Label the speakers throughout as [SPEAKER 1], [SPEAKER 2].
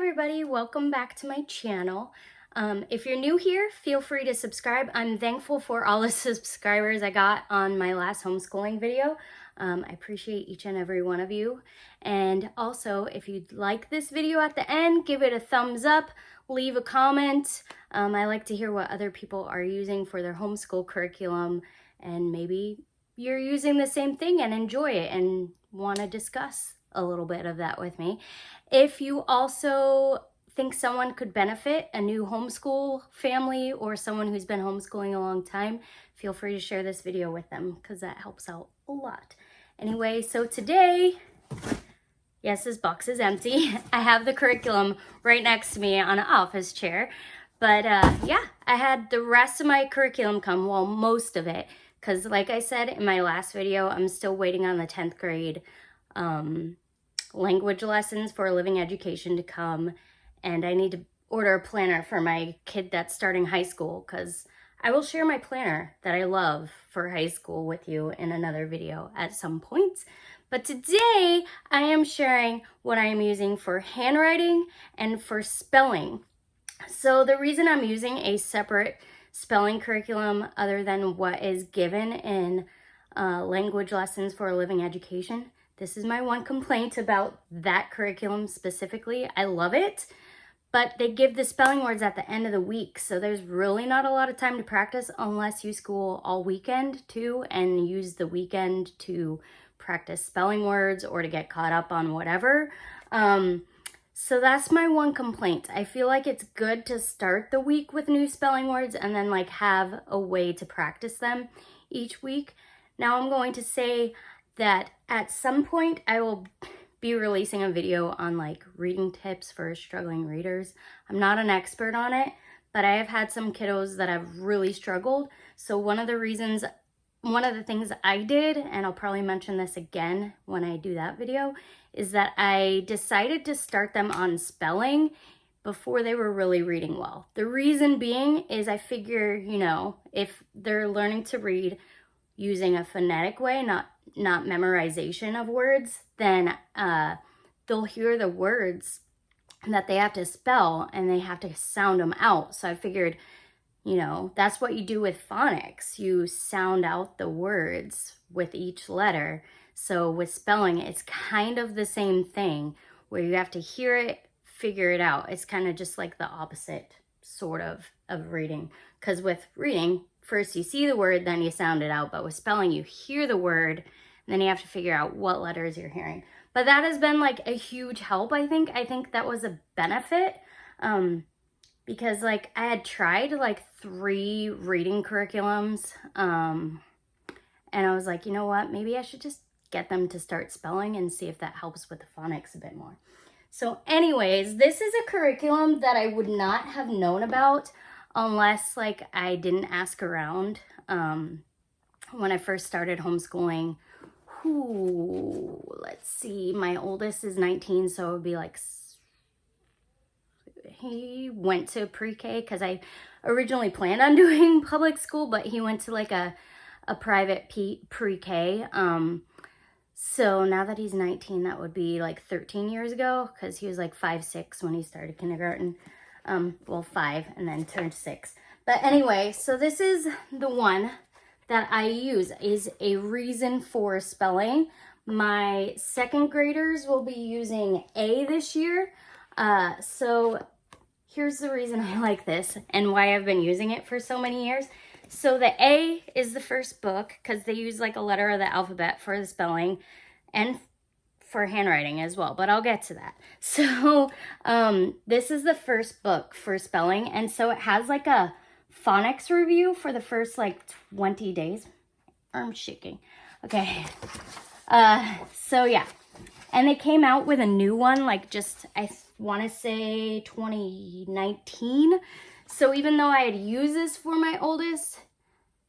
[SPEAKER 1] everybody, welcome back to my channel. If you're new here, feel free to subscribe. I'm thankful for all the subscribers I got on my last homeschooling video. I appreciate each and every one of you. And also, if you'd like this video at the end, give it a thumbs up, leave a comment. I like to hear what other people are using for their homeschool curriculum, and maybe you're using the same thing and enjoy it and want to discuss a little bit of that with me. If you also think someone could benefit, a new homeschool family or someone who's been homeschooling a long time, feel free to share this video with them because that helps out a lot. Anyway, so today, yes, this box is empty. I have the curriculum right next to me on an office chair. But yeah, I had the rest of my curriculum come, well, most of it, because like I said in my last video, I'm still waiting on the 10th grade language lessons for a living education to come, and I need to order a planner for my kid that's starting high school, because I will share my planner that I love for high school with you in another video at some point. But today I am sharing what I am using for handwriting and for spelling. So the reason I'm using a separate spelling curriculum other than what is given in language lessons for a living education, this is my one complaint about that curriculum specifically. I love it, but they give the spelling words at the end of the week, so there's really not a lot of time to practice unless you school all weekend too and use the weekend to practice spelling words or to get caught up on whatever. So that's my one complaint. I feel like it's good to start the week with new spelling words and then like have a way to practice them each week. Now I'm going to say that at some point I will be releasing a video on like reading tips for struggling readers. I'm not an expert on it, but I have had some kiddos that have really struggled. So one of the things I did, and I'll probably mention this again when I do that video, is that I decided to start them on spelling before they were really reading well. The reason being is I figure, you know, if they're learning to read using a phonetic way, not memorization of words, then they'll hear the words that they have to spell and they have to sound them out. So I figured, you know, that's what you do with phonics. You sound out the words with each letter. So with spelling, it's kind of the same thing where you have to hear it, figure it out. It's kind of just like the opposite sort of reading. Because with reading, first you see the word, then you sound it out. But with spelling, you hear the word, and then you have to figure out what letters you're hearing. But that has been like a huge help, I think. I think that was a benefit. Because like I had tried like 3 reading curriculums, and I was like, you know what, maybe I should just get them to start spelling and see if that helps with the phonics a bit more. So anyways, this is a curriculum that I would not have known about unless like I didn't ask around. When I first started homeschooling, let's see, my oldest is 19, so it would be like, he went to pre-K because I originally planned on doing public school, but he went to like a private pre-K. So now that he's 19, that would be like 13 years ago, because he was like 5, 6 when he started kindergarten. Well, 5 and then turned 6. But anyway, so this is the one that I use, is a reason for spelling. My 2nd graders will be using A this year. So here's the reason I like this and why I've been using it for so many years. So the A is the first book because they use like a letter of the alphabet for the spelling and for handwriting as well, but I'll get to that. So this is the first book for spelling, and so it has like a phonics review for the first like 20 days. I'm shaking. Okay. So yeah. And they came out with a new one, like just, I want to say 2019. So even though I had used this for my oldest,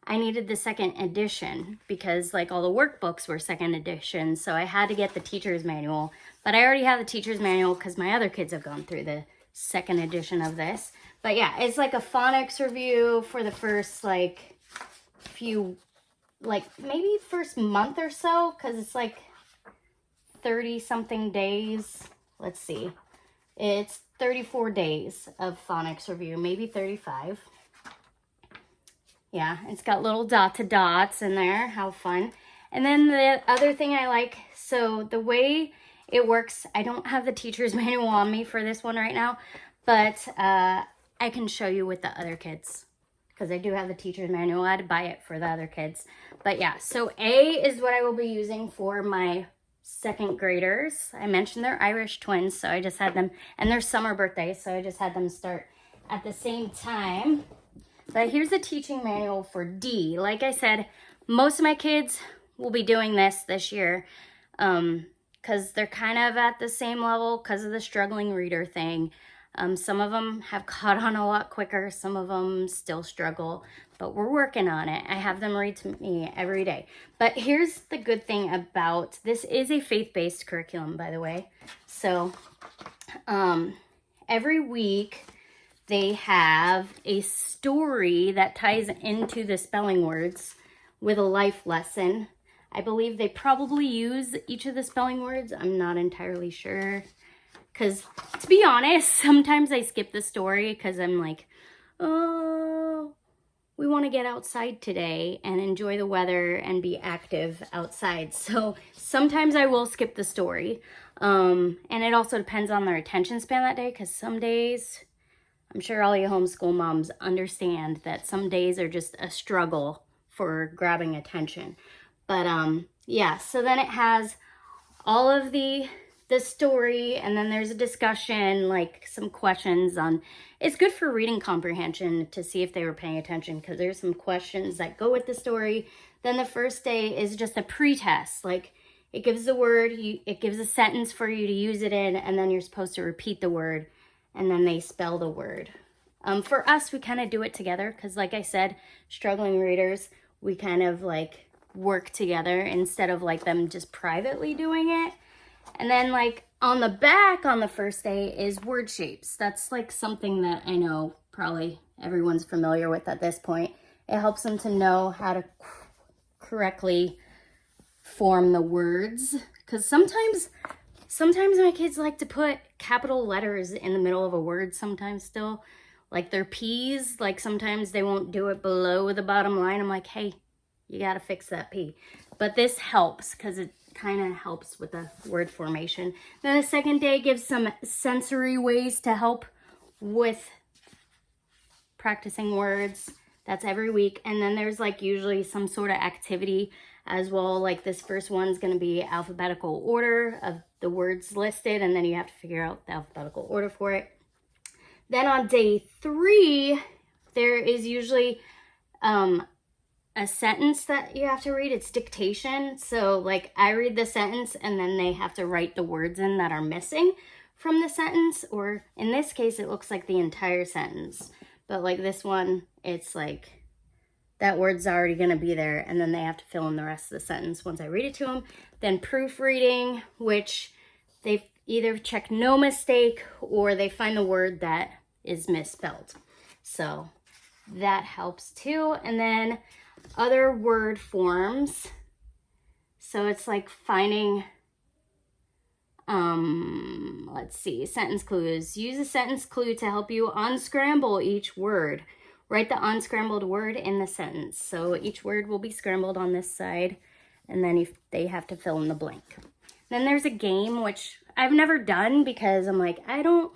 [SPEAKER 1] I needed the 2nd edition because like all the workbooks were 2nd edition. So I had to get the teacher's manual, but I already have the teacher's manual because my other kids have gone through the 2nd edition of this. But yeah, it's like a phonics review for the first like few, like maybe first month or so, because it's like 30 something days. Let's see. It's 34 days of phonics review, maybe 35. Yeah, it's got little dots in there. How fun. And then the other thing I like, so the way it works, I don't have the teacher's manual on me for this one right now, but I can show you with the other kids because I do have the teacher's manual. I had to buy it for the other kids. But yeah, so A is what I will be using for my second graders. I mentioned they're Irish twins, so I just had them, and their summer birthday, so I just had them start at the same time. But here's the teaching manual for D. Like I said, most of my kids will be doing this year because they're kind of at the same level because of the struggling reader thing. Some of them have caught on a lot quicker. Some of them still struggle, but we're working on it. I have them read to me every day. But here's the good thing about, this is a faith-based curriculum, by the way. So every week they have a story that ties into the spelling words with a life lesson. I believe they probably use each of the spelling words. I'm not entirely sure. Because, to be honest, sometimes I skip the story because I'm like, oh, we want to get outside today and enjoy the weather and be active outside. So sometimes I will skip the story. And it also depends on their attention span that day because some days, I'm sure all you homeschool moms understand that some days are just a struggle for grabbing attention. But yeah, so then it has all of the story, and then there's a discussion, like some questions on, it's good for reading comprehension to see if they were paying attention because there's some questions that go with the story. Then the first day is just a pre-test, like it gives the word, it gives a sentence for you to use it in, and then you're supposed to repeat the word, and then they spell the word. For us, we kind of do it together because like I said, struggling readers, we kind of like work together instead of like them just privately doing it. And then like on the back on the first day is word shapes. That's like something that I know probably everyone's familiar with at this point. It helps them to know how to correctly form the words. Because sometimes my kids like to put capital letters in the middle of a word sometimes still. Like their P's, like sometimes they won't do it below the bottom line. I'm like, hey, you got to fix that P. But this helps because it kind of helps with the word formation. Then the second day gives some sensory ways to help with practicing words. That's every week. And then there's like usually some sort of activity as well. Like this first one's going to be alphabetical order of the words listed, and then you have to figure out the alphabetical order for it. Then on day 3, there is usually a sentence that you have to read. It's dictation. So like I read the sentence and then they have to write the words in that are missing from the sentence, or in this case it looks like the entire sentence, but like this one it's like that word's already going to be there and then they have to fill in the rest of the sentence once I read it to them. Then proofreading, which they either check no mistake or they find the word that is misspelled, so that helps too. And then other word forms, so it's like finding let's see, sentence clues. Use a sentence clue to help you unscramble each word. Write the unscrambled word in the sentence. So each word will be scrambled on this side, and then they have to fill in the blank. Then there's a game, which I've never done because I'm like, I don't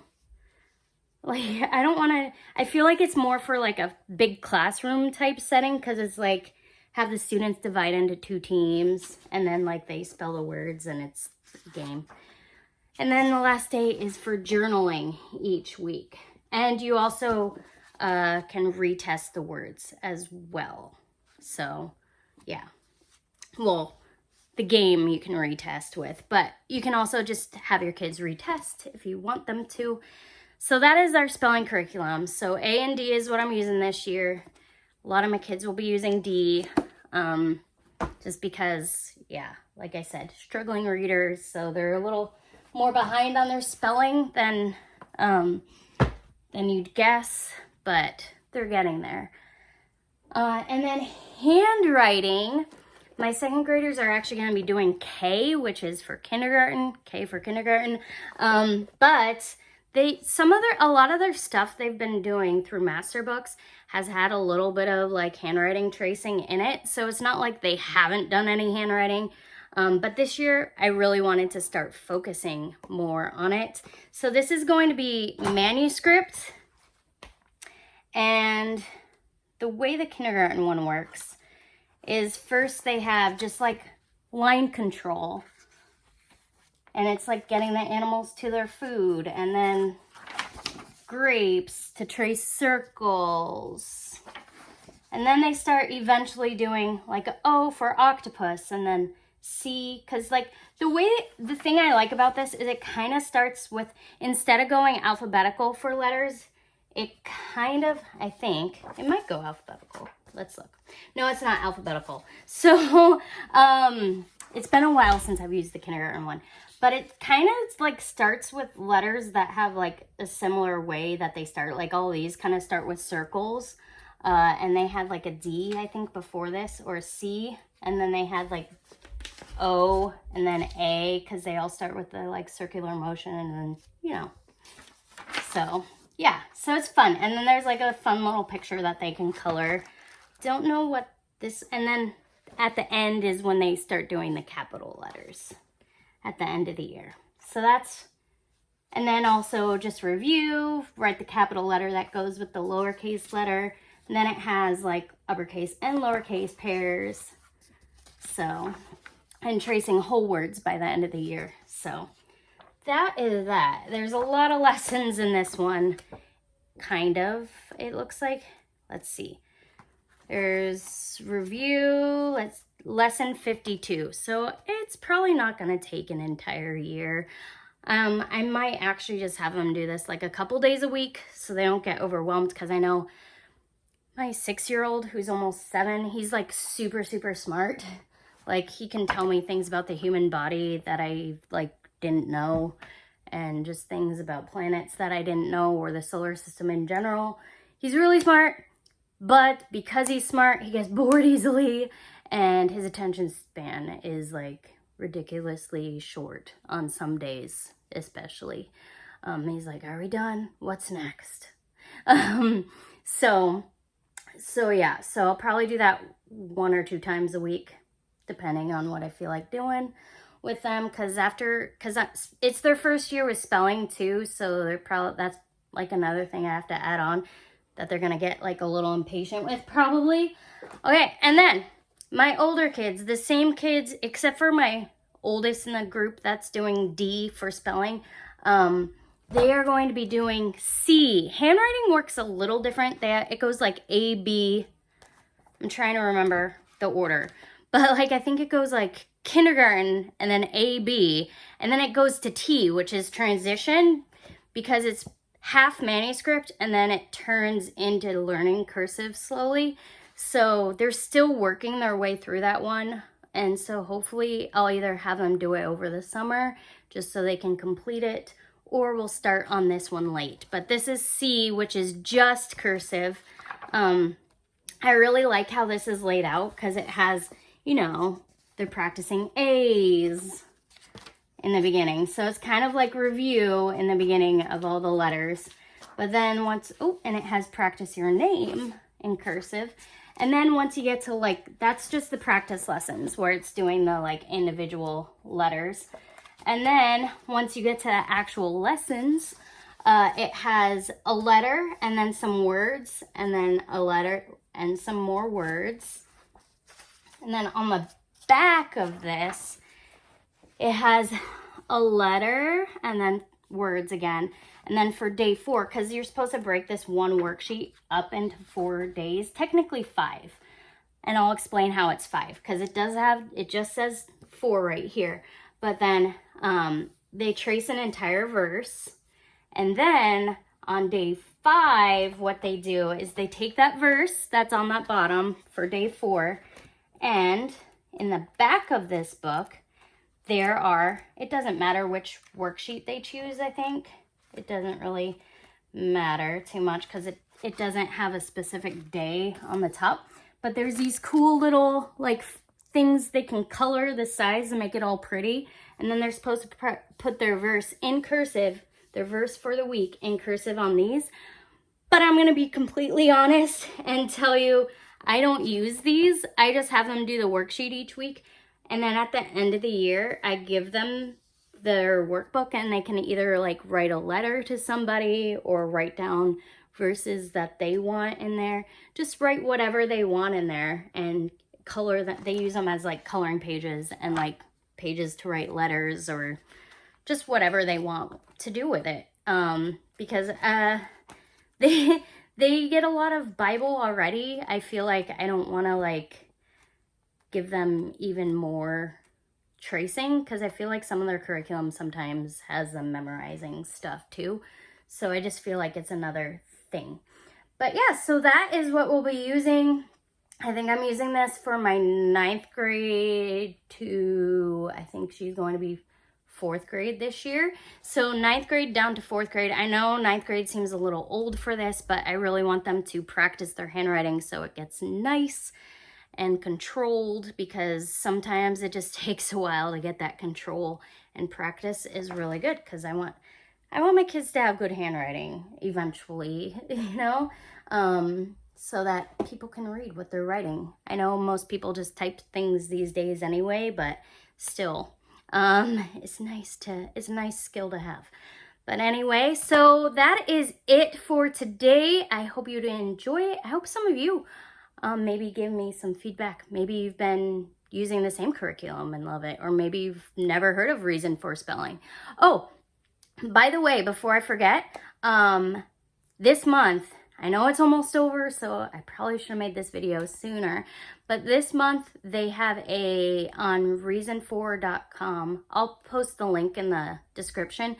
[SPEAKER 1] want to, I feel like it's more for like a big classroom type setting because it's like have the students divide into 2 teams and then like they spell the words and it's a game. And then the last day is for journaling each week. And you also can retest the words as well. So yeah, well, the game you can retest with, but you can also just have your kids retest if you want them to. So that is our spelling curriculum. So A and D is what I'm using this year. A lot of my kids will be using D, just because, yeah, like I said, struggling readers, so they're a little more behind on their spelling than you'd guess, but they're getting there. And then handwriting, my second graders are actually going to be doing K, which is for kindergarten, K for kindergarten, but a lot of their stuff they've been doing through master books has had a little bit of like handwriting tracing in it. So it's not like they haven't done any handwriting. But this year I really wanted to start focusing more on it. So this is going to be manuscript, and the way the kindergarten one works is first they have just like line control, and it's like getting the animals to their food, and then grapes to trace circles. And then they start eventually doing like a O for octopus, and then C, because like the thing I like about this is it kind of starts with, instead of going alphabetical for letters, it kind of, I think, it might go alphabetical. Let's look. No, it's not alphabetical. So, it's been a while since I've used the kindergarten one. But it kind of like starts with letters that have like a similar way that they start. Like all these kind of start with circles. And they had like a D, I think, before this, or a C. And then they had like O and then A, because they all start with the like circular motion, and then, you know. So, yeah. So it's fun. And then there's like a fun little picture that they can color. Don't know what this, and then at the end is when they start doing the capital letters at the end of the year. So that's, and then also just review, write the capital letter that goes with the lowercase letter. And then it has like uppercase and lowercase pairs. So, and tracing whole words by the end of the year. So that is that. There's a lot of lessons in this one, kind of, it looks like. Let's see. There's review, lesson 52. So it's probably not going to take an entire year. I might actually just have them do this like a couple days a week so they don't get overwhelmed, because I know my 6-year-old, who's almost 7, he's like super, super smart. Like he can tell me things about the human body that I like didn't know, and just things about planets that I didn't know, or the solar system in general. He's really smart. But because he's smart, he gets bored easily, and his attention span is like ridiculously short on some days, especially. He's like, are we done? What's next? So yeah, so I'll probably do that 1 or 2 times a week, depending on what I feel like doing with them. Because it's their first year with spelling too, so that's like another thing I have to add on that they're going to get like a little impatient with probably. Okay, and then my older kids, the same kids, except for my oldest in the group that's doing D for spelling, they are going to be doing C. Handwriting works a little different. It goes like A, B. I'm trying to remember the order. But like I think it goes like kindergarten and then A, B. And then it goes to T, which is transition, because it's half manuscript and then it turns into learning cursive slowly. So they're still working their way through that one. And so hopefully I'll either have them do it over the summer just so they can complete it, or we'll start on this one late. But this is C, which is just cursive. I really like how this is laid out, because it has, you know, they're practicing A's in the beginning. So it's kind of like review in the beginning of all the letters. But then and it has practice your name in cursive. And then once you get to like, that's just the practice lessons where it's doing the like individual letters. And then once you get to the actual lessons, it has a letter and then some words, and then a letter and some more words. And then on the back of this, it has a letter and then words again. And then for day 4, because you're supposed to break this one worksheet up into 4 days, technically 5. And I'll explain how it's 5, because it just says 4 right here. But then they trace an entire verse. And then on day 5, what they do is they take that verse that's on that bottom for day 4, and in the back of this book, it doesn't matter which worksheet they choose, I think. It doesn't really matter too much because it doesn't have a specific day on the top. But there's these cool little like things they can color the size and make it all pretty. And then they're supposed to put their verse in cursive their verse for the week in cursive on these. But I'm going to be completely honest and tell you, I don't use these. I just have them do the worksheet each week. And then at the end of the year, I give them their workbook and they can either like write a letter to somebody or write down verses that they want in there. Just write whatever they want in there and color that. They use them as like coloring pages and like pages to write letters or just whatever they want to do with it. Because they get a lot of Bible already. I feel like I don't want to like give them even more tracing because I feel like some of their curriculum sometimes has them memorizing stuff too. So I just feel like it's another thing. But yeah, so that is what we'll be using. I think I'm using this for my 9th grade to, I think she's going to be 4th grade this year. So 9th grade down to 4th grade. I know 9th grade seems a little old for this, but I really want them to practice their handwriting so it gets nice and controlled, because sometimes it just takes a while to get that control, and practice is really good because I want my kids to have good handwriting eventually, you know, so that people can read what they're writing. I know most people just type things these days anyway, but still, it's a nice skill to have. But anyway, so that is it for today. I hope you enjoy it. I hope some of you maybe give me some feedback. Maybe you've been using the same curriculum and love it, or maybe you've never heard of Reason for Spelling. Oh, by the way, before I forget, this month, I know it's almost over, so I probably should have made this video sooner, but this month they have on reason4.com. I'll post the link in the description,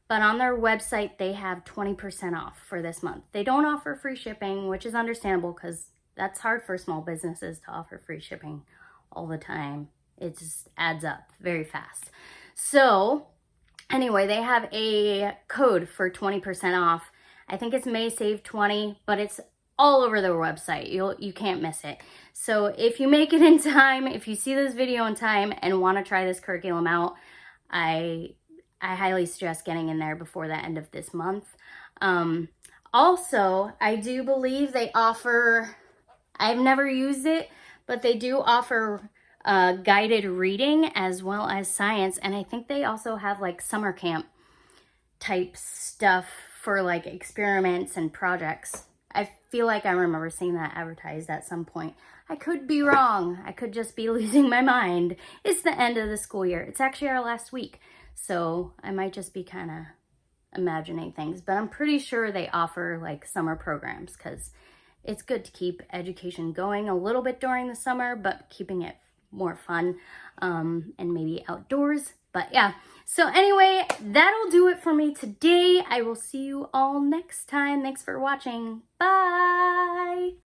[SPEAKER 1] but on their website, they have 20% off for this month. They don't offer free shipping, which is understandable because that's hard for small businesses to offer free shipping all the time. It just adds up very fast. So anyway, they have a code for 20% off. I think it's May Save 20, but it's all over their website. You can't miss it. So if you make it in time, if you see this video in time and want to try this curriculum out, I highly suggest getting in there before the end of this month. Also, I do believe they offer, I've never used it, but they do offer guided reading as well as science. And I think they also have like summer camp type stuff for like experiments and projects. I feel like I remember seeing that advertised at some point. I could be wrong. I could just be losing my mind. It's the end of the school year. It's actually our last week. So I might just be kind of imagining things, but I'm pretty sure they offer like summer programs because it's good to keep education going a little bit during the summer, but keeping it more fun and maybe outdoors. But yeah, so anyway, that'll do it for me today. I will see you all next time. Thanks for watching. Bye.